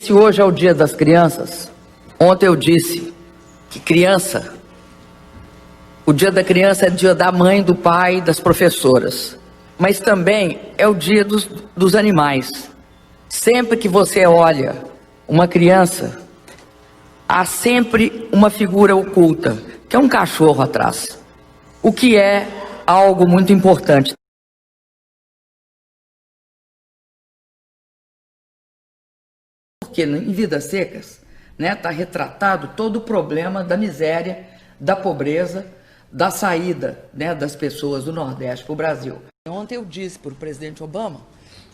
Se hoje é o Dia das Crianças, ontem eu disse que o Dia da Criança é dia da mãe, do pai, das professoras, mas também é o dia dos animais. Sempre que você olha uma criança, há sempre uma figura oculta, que é um cachorro atrás, o que é algo muito importante. Porque em Vidas Secas, está retratado todo o problema da miséria, da pobreza, da saída, das pessoas do Nordeste para o Brasil. Ontem eu disse para o presidente Obama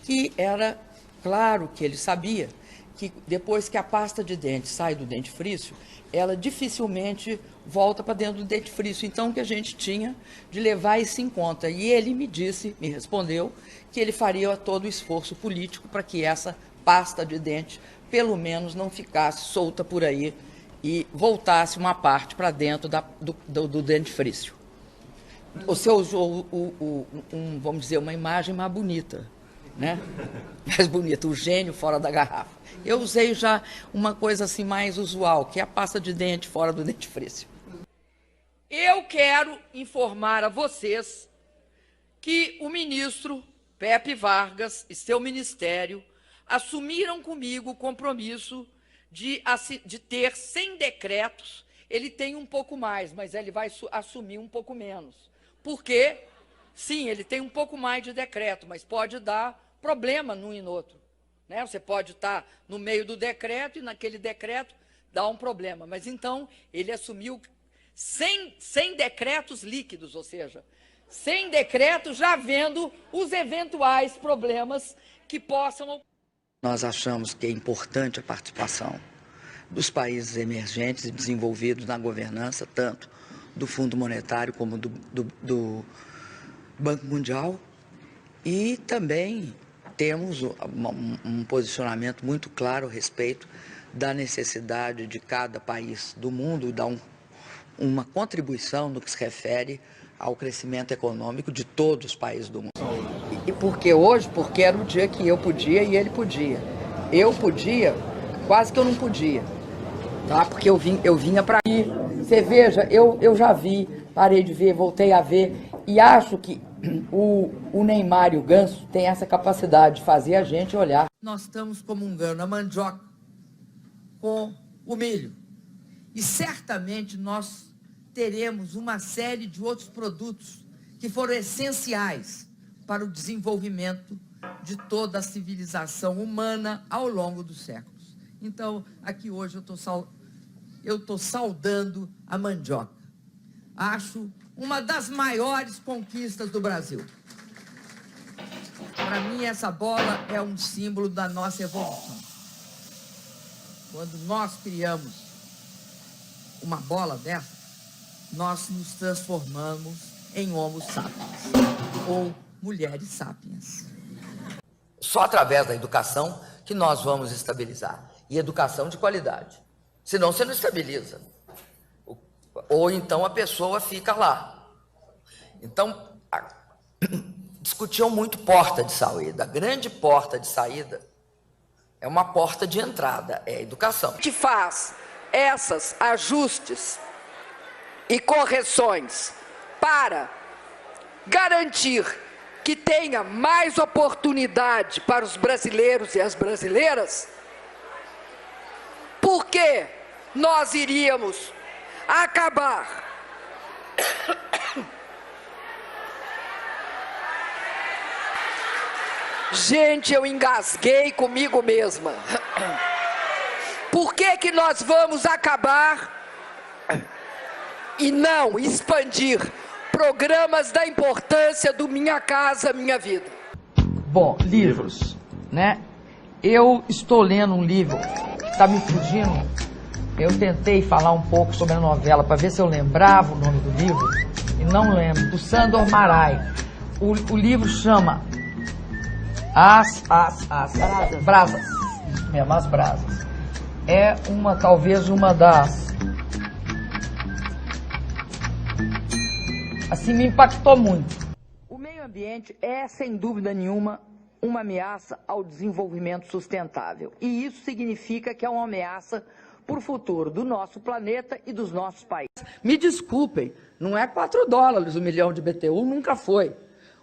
que era claro que ele sabia que depois que a pasta de dente sai do dentifrício, ela dificilmente volta para dentro do dentifrício. Então, o que a gente tinha de levar isso em conta. E ele me respondeu, que ele faria todo o esforço político para que essa pasta de dente, pelo menos, não ficasse solta por aí e voltasse uma parte para dentro do dentifrício. Você usou, vamos dizer, uma imagem mais bonita, mais bonita, o gênio fora da garrafa. Eu usei já uma coisa assim mais usual, que é a pasta de dente fora do dentifrício. Eu quero informar a vocês que o ministro Pepe Vargas e seu ministério assumiram comigo o compromisso de ter 100 decretos. Ele tem um pouco mais, mas ele vai assumir um pouco menos. Por quê? Sim, ele tem um pouco mais de decreto, mas pode dar problema num e no outro. Você pode estar no meio do decreto e naquele decreto dá um problema. Mas então ele assumiu 100 decretos líquidos, ou seja, 100 decretos já vendo os eventuais problemas que possam. Nós achamos que é importante a participação dos países emergentes e desenvolvidos na governança, tanto do Fundo Monetário como do Banco Mundial, e também temos um posicionamento muito claro a respeito da necessidade de cada país do mundo dar uma contribuição no que se refere ao crescimento econômico de todos os países do mundo. E por que hoje? Porque era o dia que eu podia e ele podia. Eu podia, quase que eu não podia, porque eu vinha para aqui. Você veja, eu já vi, parei de ver, voltei a ver, e acho que o Neymar e o Ganso têm essa capacidade de fazer a gente olhar. Nós estamos comungando a mandioca com o milho. E certamente nós teremos uma série de outros produtos que foram essenciais para o desenvolvimento de toda a civilização humana ao longo dos séculos. Então, aqui hoje eu estou saudando a mandioca. Acho uma das maiores conquistas do Brasil. Para mim, essa bola é um símbolo da nossa evolução. Quando nós criamos uma bola dessa, nós nos transformamos em Homo sapiens, ou mulheres sapiens. Só através da educação que nós vamos estabilizar. E educação de qualidade. Senão você não estabiliza. Ou então a pessoa fica lá. Então, discutiam muito porta de saída. A grande porta de saída é uma porta de entrada, é a educação. A gente faz esses ajustes e correções para garantir que tenha mais oportunidade para os brasileiros e as brasileiras, porque nós iríamos acabar Gente, eu engasguei comigo mesma. Por que nós vamos acabar e não expandir programas da importância do Minha Casa Minha Vida? Bom, livros, Eu estou lendo um livro, está me fugindo. Eu tentei falar um pouco sobre a novela para ver se eu lembrava o nome do livro e não lembro, do Sandor Marai. O livro chama As Brasas. Mesmo, As Brasas. É talvez uma das... Assim, me impactou muito. O meio ambiente é, sem dúvida nenhuma, uma ameaça ao desenvolvimento sustentável. E isso significa que é uma ameaça para o futuro do nosso planeta e dos nossos países. Me desculpem, não é $4 o milhão de BTU, nunca foi.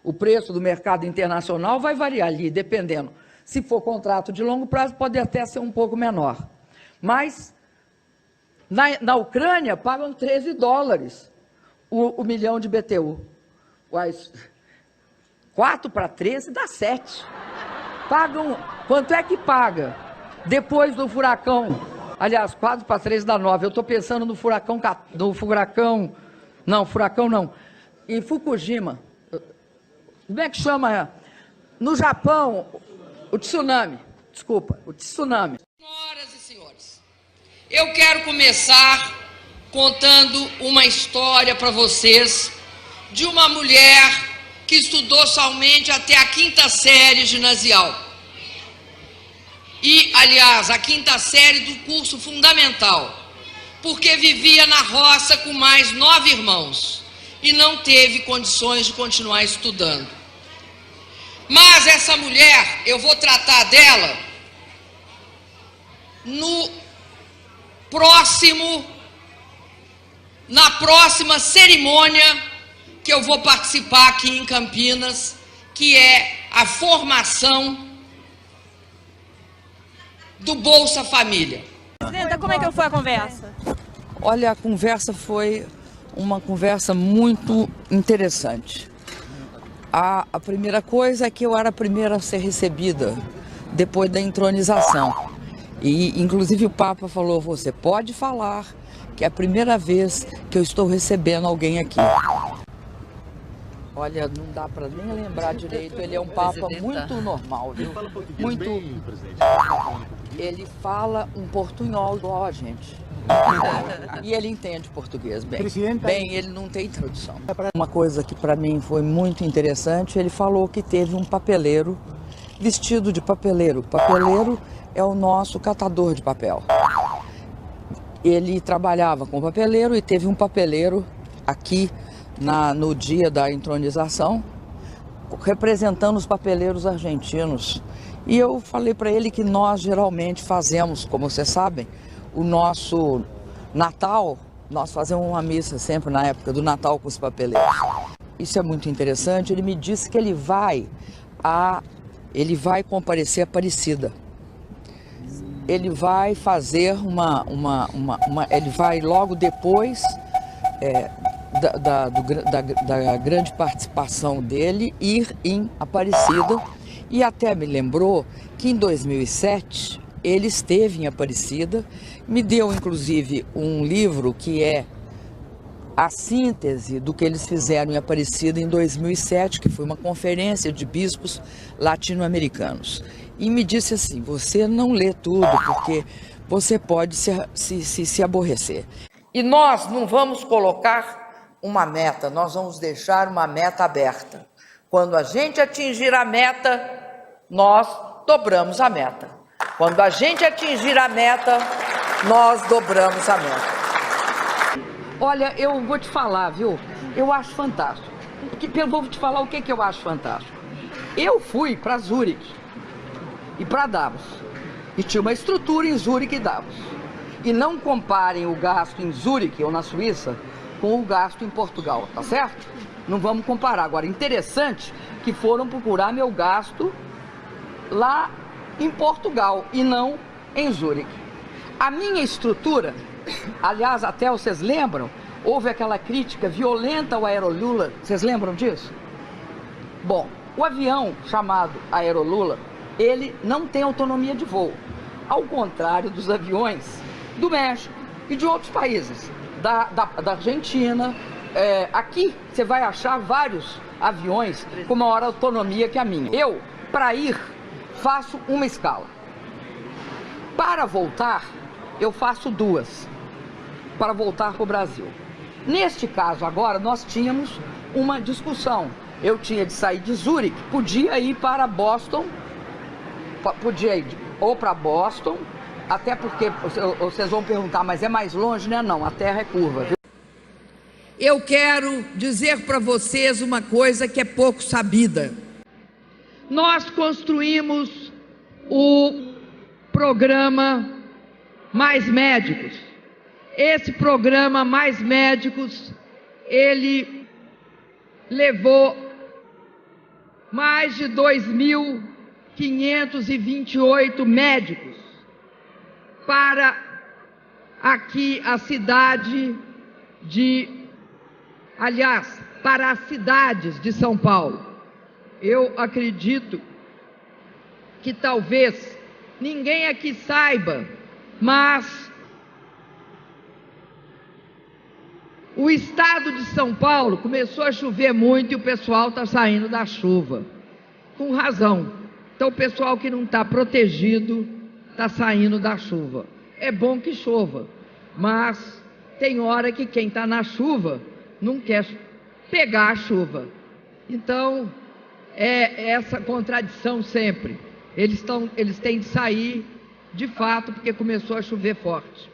O preço do mercado internacional vai variar ali, dependendo. Se for contrato de longo prazo, pode até ser um pouco menor. Mas, na Ucrânia, pagam $13 o milhão de BTU. Uai, 4 para 13 dá 7. Pagam, quanto é que paga? Depois do furacão, aliás, 4 para 13 dá 9. Eu estou pensando no furacão, furacão não, em Fukushima. Como é que chama? No Japão, o tsunami. Desculpa, o tsunami. Senhoras e senhores, eu quero começar contando uma história para vocês de uma mulher que estudou somente até a 5ª série ginasial. E, aliás, a 5ª série do curso fundamental, porque vivia na roça com mais 9 irmãos e não teve condições de continuar estudando. Mas essa mulher, eu vou tratar dela na próxima cerimônia que eu vou participar aqui em Campinas, que é a formação do Bolsa Família. Presidenta, como é que foi a conversa? Olha, a conversa foi uma conversa muito interessante. A primeira coisa é que eu era a primeira a ser recebida depois da entronização. E, inclusive, o Papa falou, você pode falar que é a primeira vez que eu estou recebendo alguém aqui. Olha, não dá para nem lembrar direito, ele é um Papa muito normal, viu? Muito. Ele fala um portunhol igual a gente. E ele entende português bem. Bem, ele não tem tradução. Uma coisa que para mim foi muito interessante, ele falou que teve um papeleiro vestido de papeleiro. Papeleiro é o nosso catador de papel. Ele trabalhava com papeleiro e teve um papeleiro aqui no dia da entronização, representando os papeleiros argentinos. E eu falei para ele que nós geralmente fazemos, como vocês sabem, o nosso Natal, nós fazemos uma missa sempre na época do Natal com os papeleiros. Isso é muito interessante. Ele me disse que ele vai comparecer a Aparecida. Ele vai fazer ele vai logo depois da grande participação dele ir em Aparecida, e até me lembrou que em 2007 ele esteve em Aparecida, me deu inclusive um livro que é a síntese do que eles fizeram em Aparecida em 2007, que foi uma conferência de bispos latino-americanos. E me disse assim, você não lê tudo porque você pode se aborrecer. E nós não vamos colocar uma meta, nós vamos deixar uma meta aberta. Quando a gente atingir a meta, nós dobramos a meta. Quando a gente atingir a meta, nós dobramos a meta. Olha, eu vou te falar, viu? Eu acho fantástico. Eu vou te falar o que eu acho fantástico. Eu fui para Zurique e para Davos. E tinha uma estrutura em Zurique e Davos. E não comparem o gasto em Zurique ou na Suíça com o gasto em Portugal, tá certo? Não vamos comparar. Agora, interessante que foram procurar meu gasto lá em Portugal e não em Zurique. A minha estrutura, aliás, até vocês lembram, houve aquela crítica violenta ao Aerolula, vocês lembram disso? Bom, o avião chamado Aerolula, ele não tem autonomia de voo, ao contrário dos aviões do México e de outros países, da Argentina. Aqui você vai achar vários aviões com maior autonomia que a minha. Eu, para ir, faço uma escala. Para voltar, eu faço 2, para voltar para o Brasil. Neste caso agora, nós tínhamos uma discussão. Eu tinha de sair de Zurique, podia ir para Boston, podia ir ou para Boston, até porque vocês vão perguntar, mas é mais longe, né? Não, a terra é curva, viu? Eu quero dizer para vocês uma coisa que é pouco sabida. nós construímos o programa Mais Médicos. Esse programa Mais Médicos, ele levou mais de 2.528 médicos para aqui a cidade para as cidades de São Paulo. Eu acredito que talvez ninguém aqui saiba, mas o estado de São Paulo começou a chover muito e o pessoal está saindo da chuva, com razão. Então o pessoal que não está protegido está saindo da chuva. É bom que chova, mas tem hora que quem está na chuva não quer pegar a chuva. Então é essa contradição sempre. Eles têm de sair de fato porque começou a chover forte.